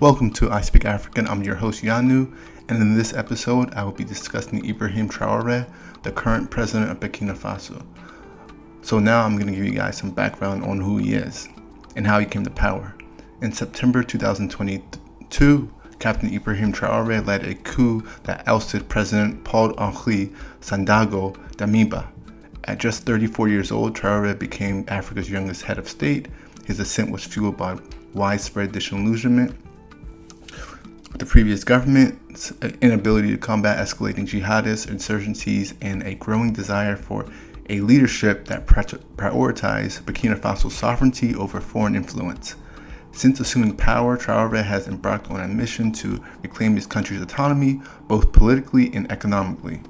Welcome to I Speak African. I'm your host Yanu, and in this episode I will be discussing Ibrahim Traore, the current president of Burkina Faso. So now I'm going to give you guys some background on who he is and how he came to power. In September 2022, Captain Ibrahim Traore led a coup that ousted President Paul-Henri Sandaogo Damiba. At just 34 years old, Traore became Africa's youngest head of state. His ascent was fueled by widespread disillusionment with the previous government's inability to combat escalating jihadist insurgencies and a growing desire for a leadership that prioritized Burkina Faso's sovereignty over foreign influence. Since assuming power, Traore has embarked on a mission to reclaim his country's autonomy, both politically and economically.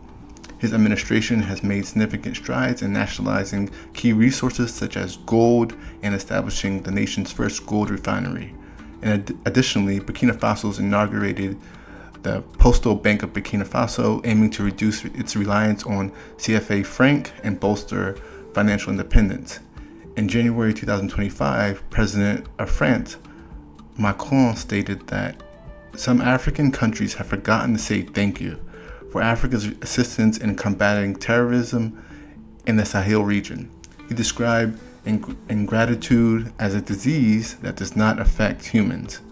His administration has made significant strides in nationalizing key resources such as gold and establishing the nation's first gold refinery. And additionally, Burkina Faso inaugurated the Postal Bank of Burkina Faso, aiming to reduce its reliance on CFA franc and bolster financial independence. In January 2025, President of France, Macron, stated that some African countries have forgotten to say thank you for Africa's assistance in combating terrorism in the Sahel region. He described ingratitude as a disease that does not affect humans.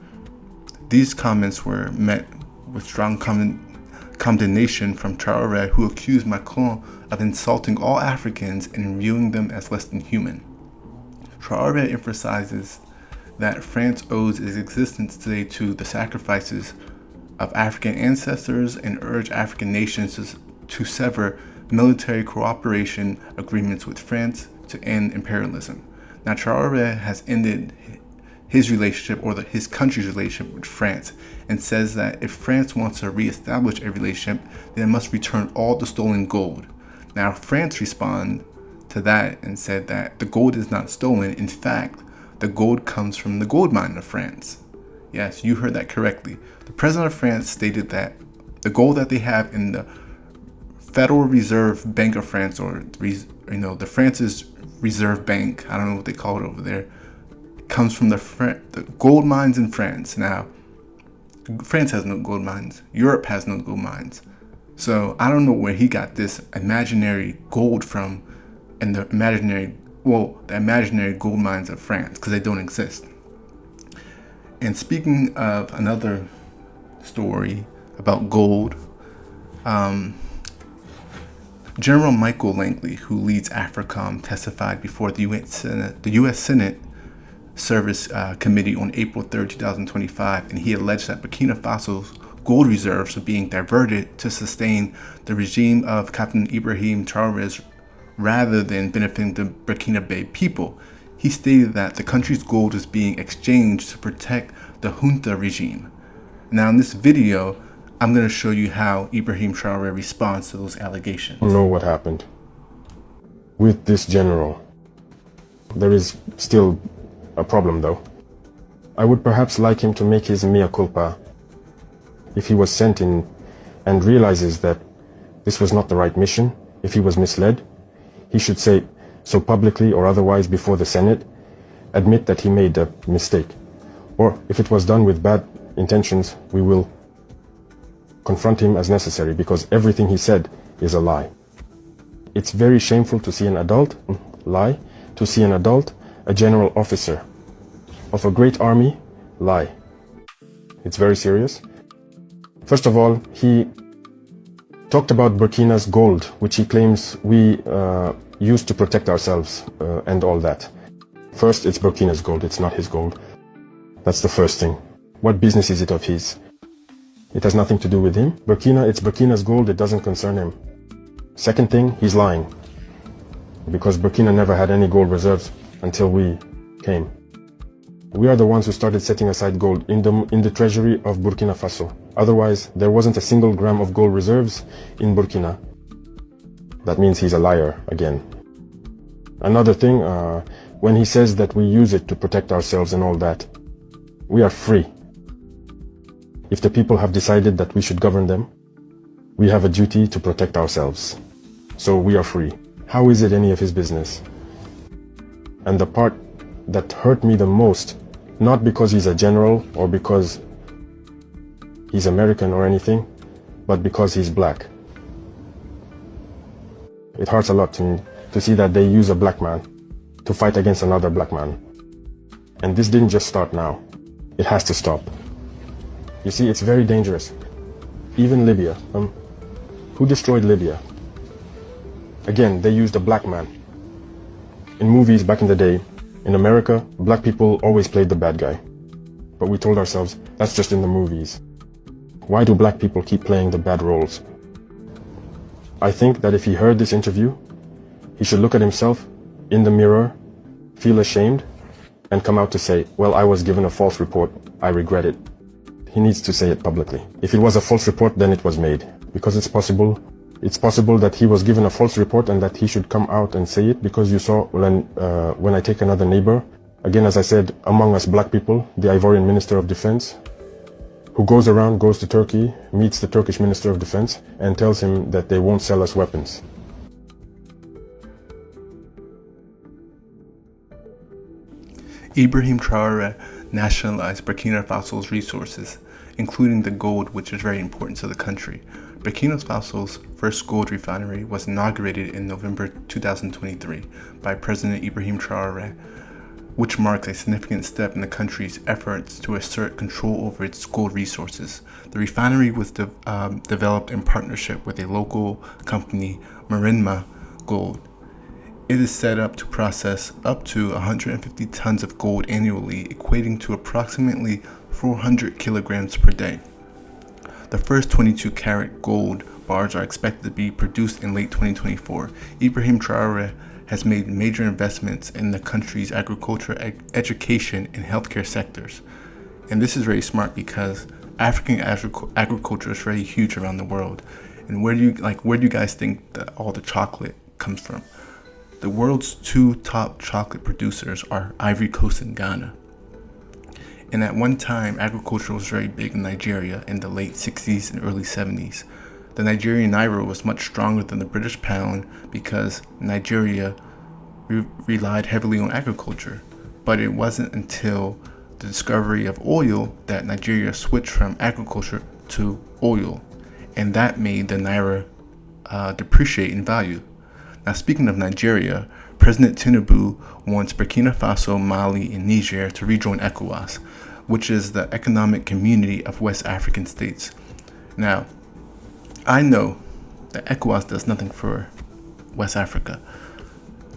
These comments were met with strong condemnation from Traore, who accused Macron of insulting all Africans and viewing them as less than human. Traore emphasizes that France owes its existence today to the sacrifices of African ancestors and urged African nations to sever military cooperation agreements with France to end imperialism. Now, Traore has ended his relationship, or his country's relationship, with France, and says that if France wants to reestablish a relationship, then it must return all the stolen gold. Now, France responded to that and said that the gold is not stolen. In fact, the gold comes from the gold mine of France. Yes, you heard that correctly. The president of France stated that the gold that they have in the Federal Reserve Bank of France, or the France's Reserve Bank, I don't know what they call it over there, comes from the gold mines in France. Now, France has no gold mines. Europe has no gold mines. So I don't know where he got this imaginary gold from, and the imaginary gold mines of France, because they don't exist. And speaking of another story about gold, General Michael Langley, who leads AFRICOM, testified before the U.S. Senate Service Committee on April 3, 2025, and he alleged that Burkina Faso's gold reserves are being diverted to sustain the regime of Captain Ibrahim Traoré rather than benefiting the Burkinabè people. He stated that the country's gold is being exchanged to protect the junta regime. Now, in this video, I'm going to show you how Ibrahim Traore responds to those allegations. I don't know what happened with this general. There is still a problem, though. I would perhaps like him to make his mea culpa if he was sent in and realizes that this was not the right mission. If he was misled, he should say so publicly or otherwise before the Senate, admit that he made a mistake. Or if it was done with bad intentions, we will confront him as necessary, because everything he said is a lie. It's very shameful to see an adult lie, to see an adult, a general officer of a great army, lie. It's very serious. First of all, he talked about Burkina's gold, which he claims we used to protect ourselves and all that. First, it's Burkina's gold, it's not his gold. That's the first thing. What business is it of his? It has nothing to do with him. It's Burkina's gold, it doesn't concern him. Second thing, he's lying, because Burkina never had any gold reserves until we came. We are the ones who started setting aside gold in the treasury of Burkina Faso. Otherwise, there wasn't a single gram of gold reserves in Burkina. That means he's a liar again. Another thing, when he says that we use it to protect ourselves and all that, we are free. If the people have decided that we should govern them, we have a duty to protect ourselves. So we are free. How is it any of his business? And the part that hurt me the most, not because he's a general or because he's American or anything, but because he's black. It hurts a lot to see that they use a black man to fight against another black man. And this didn't just start now. It has to stop. You see, it's very dangerous. Even Libya. Who destroyed Libya? Again, they used a black man. In movies back in the day, in America, black people always played the bad guy. But we told ourselves, that's just in the movies. Why do black people keep playing the bad roles? I think that if he heard this interview, he should look at himself in the mirror, feel ashamed, and come out to say, well, I was given a false report, I regret it. He needs to say it publicly. If it was a false report, then it was made. Because it's possible that he was given a false report and that he should come out and say it, because you saw when I take another neighbor, again, as I said, among us black people, the Ivorian Minister of Defense, who goes to Turkey, meets the Turkish Minister of Defense, and tells him that they won't sell us weapons. Ibrahim Traore nationalized Burkina Faso's resources, including the gold, which is very important to the country. Burkina Faso's first gold refinery was inaugurated in November 2023 by President Ibrahim Traore, which marks a significant step in the country's efforts to assert control over its gold resources. The refinery was developed in partnership with a local company, Marinma Gold. It is set up to process up to 150 tons of gold annually, equating to approximately 400 kilograms per day. The first 22-karat gold bars are expected to be produced in late 2024. Ibrahim Traore has made major investments in the country's agriculture, education, and healthcare sectors. And this is very smart because African agriculture is very huge around the world. And where do you guys think that all the chocolate comes from? The world's two top chocolate producers are Ivory Coast and Ghana. And at one time, agriculture was very big in Nigeria in the late 60s and early 70s. The Nigerian naira was much stronger than the British pound because Nigeria relied heavily on agriculture. But it wasn't until the discovery of oil that Nigeria switched from agriculture to oil. And that made the naira depreciate in value. Now, speaking of Nigeria, President Tinubu wants Burkina Faso, Mali, and Niger to rejoin ECOWAS, which is the economic community of West African states. Now, I know that ECOWAS does nothing for West Africa.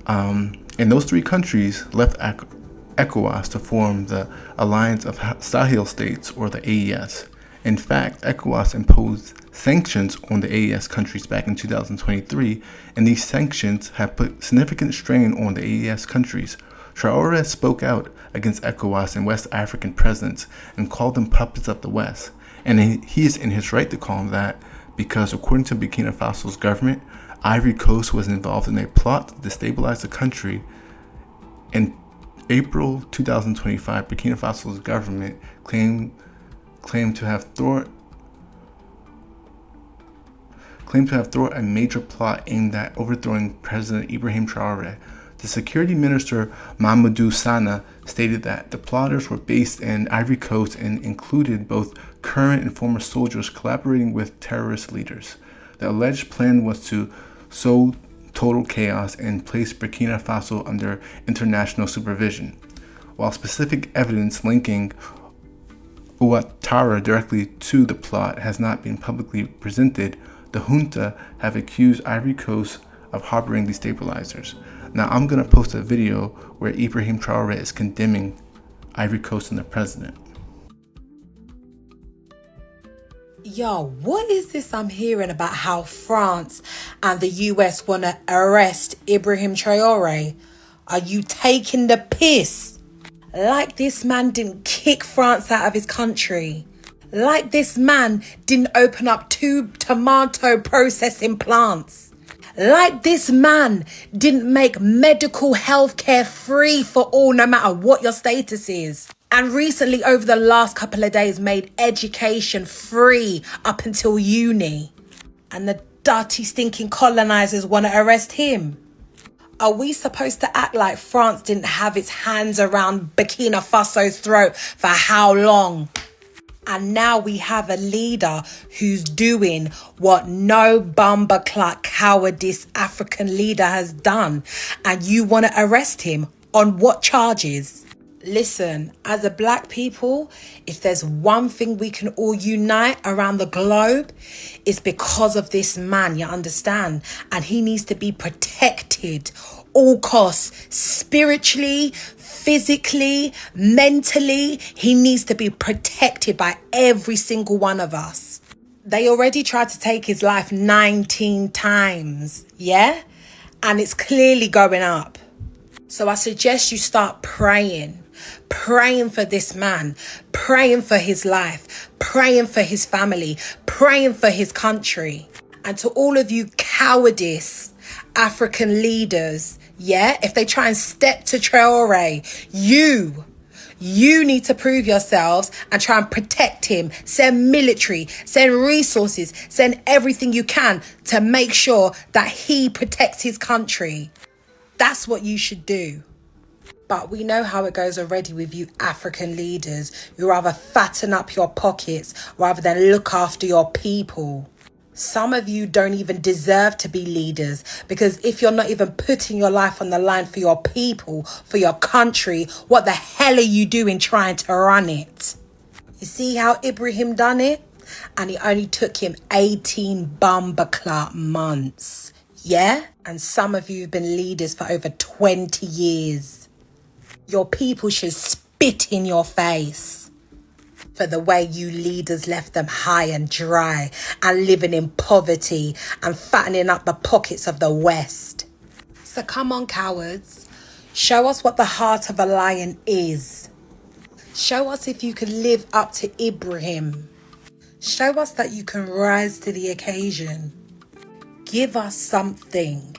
And those three countries left ECOWAS to form the Alliance of Sahel States, or the AES. In fact, ECOWAS imposed sanctions on the AES countries back in 2023, and these sanctions have put significant strain on the AES countries. Traore spoke out against ECOWAS and West African presidents and called them puppets of the West. And he is in his right to call them that because, according to Burkina Faso's government, Ivory Coast was involved in a plot to destabilize the country. In April 2025, Burkina Faso's government claimed to have thwarted a major plot aimed at overthrowing President Ibrahim Traore. The security minister Mamadou Sana stated that the plotters were based in Ivory Coast and included both current and former soldiers collaborating with terrorist leaders. The alleged plan was to sow total chaos and place Burkina Faso under international supervision. While specific evidence linking Ouattara directly to the plot has not been publicly presented, the junta have accused Ivory Coast of harboring destabilizers. Now, I'm going to post a video where Ibrahim Traore is condemning Ivory Coast and the president. Yo, what is this I'm hearing about how France and the US want to arrest Ibrahim Traore? Are you taking the piss? Like this man didn't kick France out of his country. Like this man didn't open up 2 tomato processing plants. Like this man didn't make medical health care free for all, no matter what your status is. And recently, over the last couple of days, made education free up until uni. And the dirty, stinking colonizers want to arrest him. Are we supposed to act like France didn't have its hands around Burkina Faso's throat for how long? And now we have a leader who's doing what no bumperclot cowardice African leader has done. And you want to arrest him on what charges? Listen, as a black people, if there's one thing we can all unite around the globe, it's because of this man, you understand? And he needs to be protected, all costs, spiritually, physically, mentally. He needs to be protected by every single one of us. They already tried to take his life 19 times, yeah? And it's clearly going up. So I suggest you start praying for this man, praying for his life, praying for his family, praying for his country. And to all of you cowardice African leaders, yeah, if they try and step to Traore, you need to prove yourselves and try and protect him. Send military, send resources, send everything you can to make sure that he protects his country. That's what you should do. But we know how it goes already with you African leaders. You rather fatten up your pockets rather than look after your people. Some of you don't even deserve to be leaders, because if you're not even putting your life on the line for your people, for your country, what the hell are you doing trying to run it? You see how Ibrahim done it? And it only took him 18 bumperclot months. Yeah? And some of you have been leaders for over 20 years. Your people should spit in your face for the way you leaders left them high and dry and living in poverty and fattening up the pockets of the West. So come on, cowards. Show us what the heart of a lion is. Show us if you can live up to Ibrahim. Show us that you can rise to the occasion. Give us something,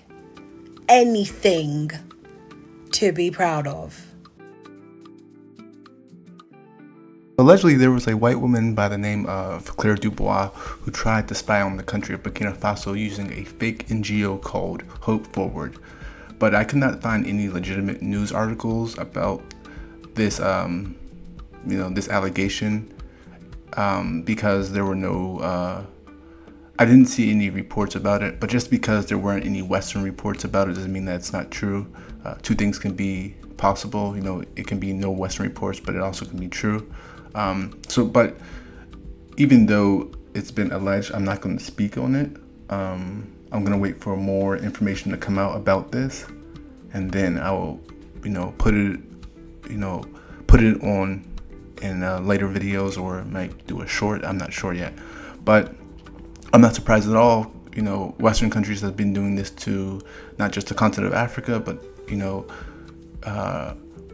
anything to be proud of. Allegedly, there was a white woman by the name of Claire Dubois who tried to spy on the country of Burkina Faso using a fake NGO called Hope Forward. But I could not find any legitimate news articles about this, this allegation, because there were no, I didn't see any reports about it. But just because there weren't any Western reports about it doesn't mean that it's not true. Two things can be possible. It can be no Western reports, but it also can be true. But even though it's been alleged, I'm not going to speak on it. I'm going to wait for more information to come out about this, and then I will, put it on in later videos, or might do a short. I'm not sure yet, but I'm not surprised at all. Western countries have been doing this to not just the continent of Africa, but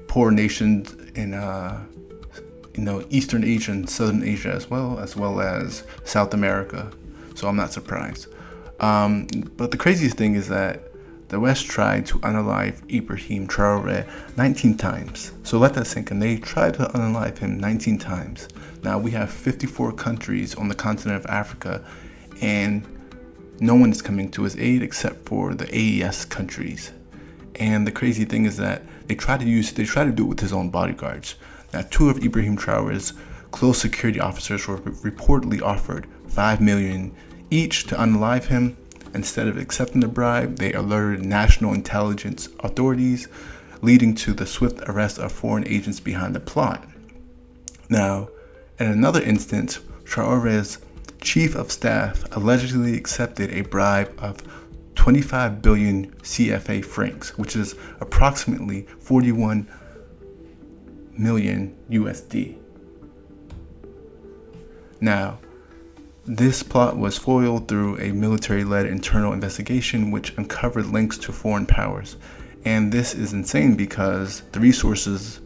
poor nations in Eastern Asia and Southern Asia as well as South America. So I'm not surprised. But the craziest thing is that the West tried to unalive Ibrahim Traoré 19 times. So let that sink in. They tried to unalive him 19 times. Now we have 54 countries on the continent of Africa, and no one is coming to his aid except for the AES countries. And the crazy thing is that they try to do it with his own bodyguards. Now, 2 of Ibrahim Traoré's close security officers were reportedly offered $5 million each to unalive him. Instead of accepting the bribe, they alerted national intelligence authorities, leading to the swift arrest of foreign agents behind the plot. Now, in another instance, Traoré's chief of staff allegedly accepted a bribe of 25 billion CFA francs, which is approximately 41 million USD. Now, this plot was foiled through a military-led internal investigation which uncovered links to foreign powers. And this is insane because the resources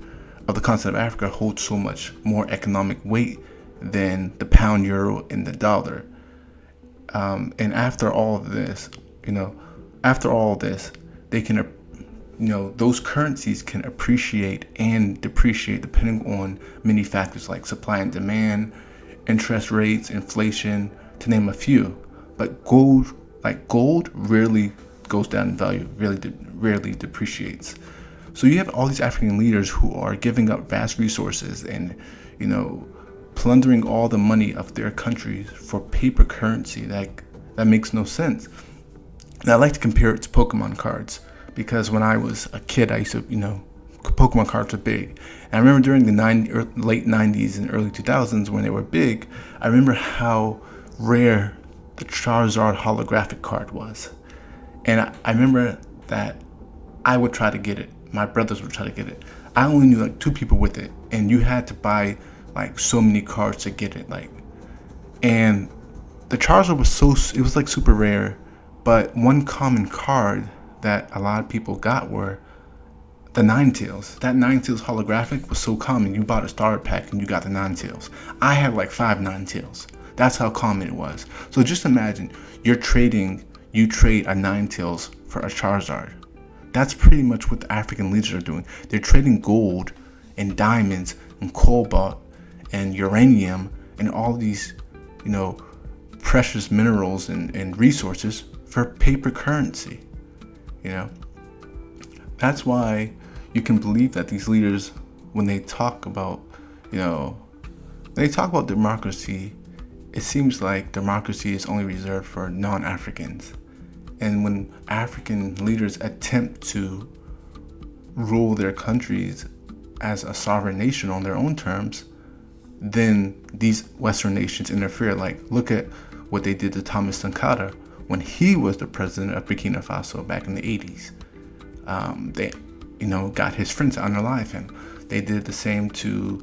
of the continent of Africa hold so much more economic weight than the pound, euro, and the dollar. And after all this, they can, those currencies can appreciate and depreciate depending on many factors like supply and demand, interest rates, inflation, to name a few. But gold rarely goes down in value, rarely depreciates. So you have all these African leaders who are giving up vast resources and, plundering all the money of their countries for paper currency that makes no sense. And I like to compare it to Pokemon cards, because when I was a kid, I used to, Pokemon cards were big. And I remember during the late 90s and early 2000s when they were big, I remember how rare the Charizard holographic card was. And I remember that I would try to get it. My brothers would try to get it. I only knew like 2 people with it, and you had to buy like so many cards to get it. And the Charizard was like super rare, but one common card that a lot of people got were the Ninetales. That Ninetales holographic was so common. You bought a starter pack and you got the Ninetales. I had like 5 Ninetales. That's how common it was. So just imagine you trade a Ninetales for a Charizard. That's pretty much what the African leaders are doing. They're trading gold and diamonds and cobalt and uranium and all these, precious minerals and resources for paper currency. That's why you can believe that these leaders, when they talk about, democracy, it seems like democracy is only reserved for non-Africans. And when African leaders attempt to rule their countries as a sovereign nation on their own terms, then these Western nations interfere. Like, look at what they did to Thomas Sankara when he was the president of Burkina Faso back in the 80s. They, got his friends to unalive him. They did the same to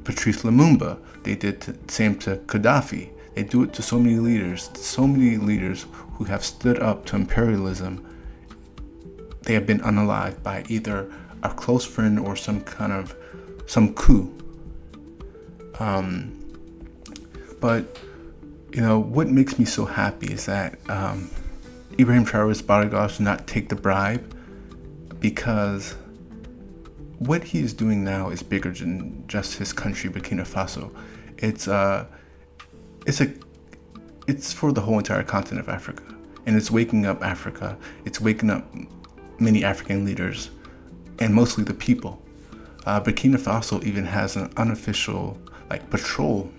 Patrice Lumumba. They did the same to Gaddafi. They do it to so many leaders who have stood up to imperialism. They have been unalived by either a close friend or some coup. But what makes me so happy is that Ibrahim Traoré's bodyguards do not take the bribe, because what he is doing now is bigger than just his country, Burkina Faso. It's for the whole entire continent of Africa, and it's waking up Africa. It's waking up many African leaders, and mostly the people. Burkina Faso even has an unofficial patrol.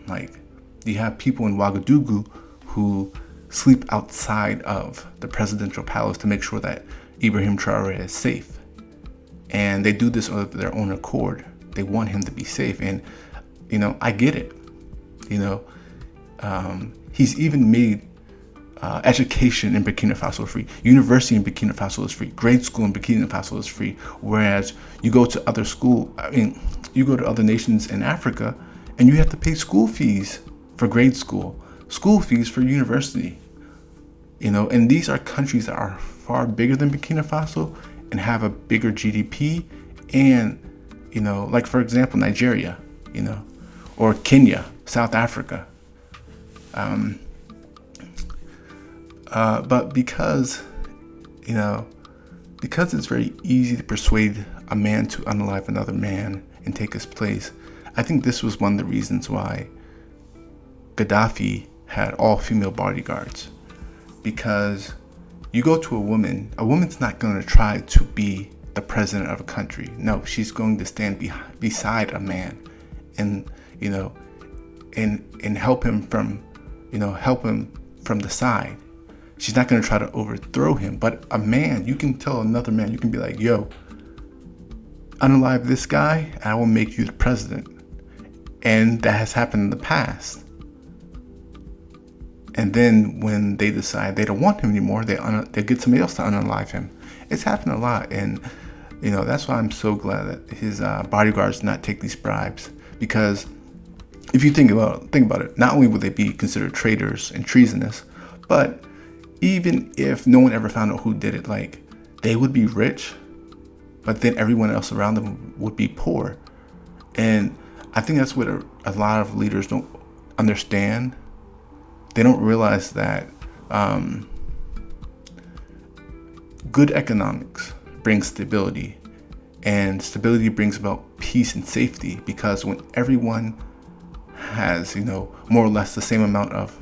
You have people in Ouagadougou who sleep outside of the presidential palace to make sure that Ibrahim Traoré is safe. And they do this of their own accord. They want him to be safe. And, I get it. He's even made education in Burkina Faso free. University in Burkina Faso is free. Grade school in Burkina Faso is free. Whereas you go to other nations in Africa and you have to pay school fees for grade school, school fees for university. And these are countries that are far bigger than Burkina Faso and have a bigger GDP. And, for example, Nigeria, or Kenya, South Africa. But because it's very easy to persuade a man to unalive another man and take his place, I think this was one of the reasons why Gaddafi had all female bodyguards. Because you go to a woman's not going to try to be the president of a country. No, she's going to stand beside a man and help him from the side. She's not going to try to overthrow him. But a man, you can tell another man, you can be like, yo, unalive this guy, and I will make you the president. And that has happened in the past. And then when they decide they don't want him anymore, they get somebody else to unalive him. It's happened a lot. And, that's why I'm so glad that his bodyguards did not take these bribes. Because if you think about it, not only would they be considered traitors and treasonous, but even if no one ever found out who did it, they would be rich, but then everyone else around them would be poor. And I think that's what a lot of leaders don't understand. They don't realize that good economics brings stability, and stability brings about peace and safety, because when everyone has, more or less the same amount of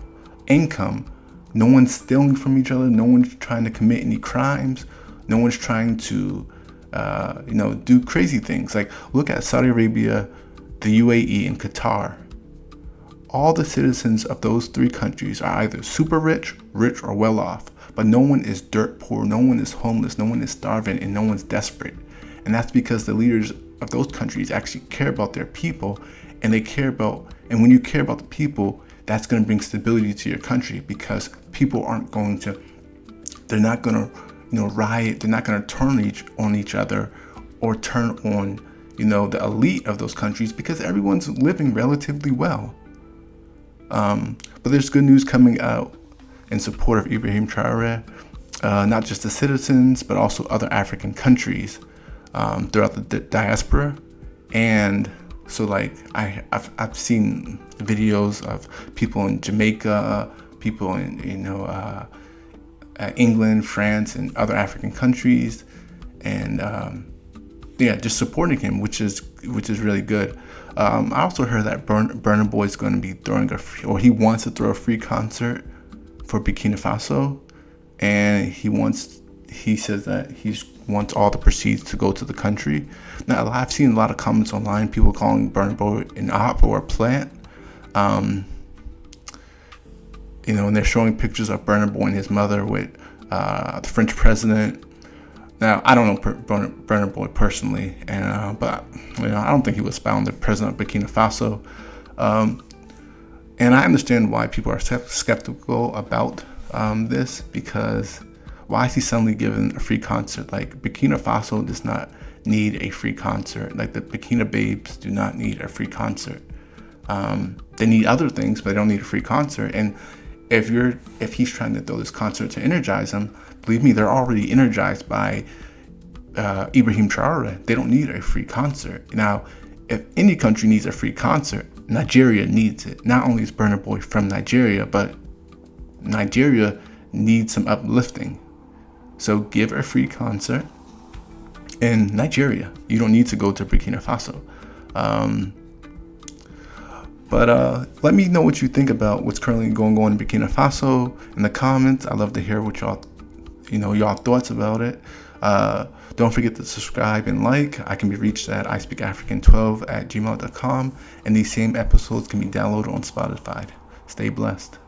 income, no one's stealing from each other, no one's trying to commit any crimes, no one's trying to, do crazy things. Look at Saudi Arabia, the UAE, and Qatar. all the citizens of those three countries are either super rich, rich, or well off, but no one is dirt poor, no one is homeless, no one is starving, and no one's desperate. And that's because the leaders of those countries actually care about their people, and when you care about the people, that's going to bring stability to your country, because people they're not going to riot, they're not going to turn on each other or turn on the elite of those countries, because everyone's living relatively well. But there's good news coming out in support of Ibrahim Traoré, not just the citizens, but also other African countries throughout the diaspora. And so, like, I've seen videos of people in Jamaica, people in England, France, and other African countries, and just supporting him, which is really good. I also heard that Burna Boy is going to be he wants to throw a free concert for Burkina Faso, and he says that he wants all the proceeds to go to the country. Now, I've seen a lot of comments online, people calling Burna Boy an op or a plant. And they're showing pictures of Burna Boy and his mother with the French president. Now, I don't know Burna Boy personally, but I don't think he was found the president of Burkina Faso. And I understand why people are skeptical about this, because why is he suddenly given a free concert? Like, Burkina Faso does not need a free concert. Like, the Burkina babes do not need a free concert. They need other things, but they don't need a free concert. And if he's trying to throw this concert to energize them, believe me, they're already energized by Ibrahim Traore. They don't need a free concert. Now, if any country needs a free concert, Nigeria needs it. Not only is Burna Boy from Nigeria, but Nigeria needs some uplifting. So give a free concert in Nigeria. You don't need to go to Burkina Faso. But let me know what you think about what's currently going on in Burkina Faso in the comments. I'd love to hear what y'all thoughts about it. Don't forget to subscribe and like. I can be reached at ispeakafrican12@gmail.com, and these same episodes can be downloaded on Spotify. Stay blessed.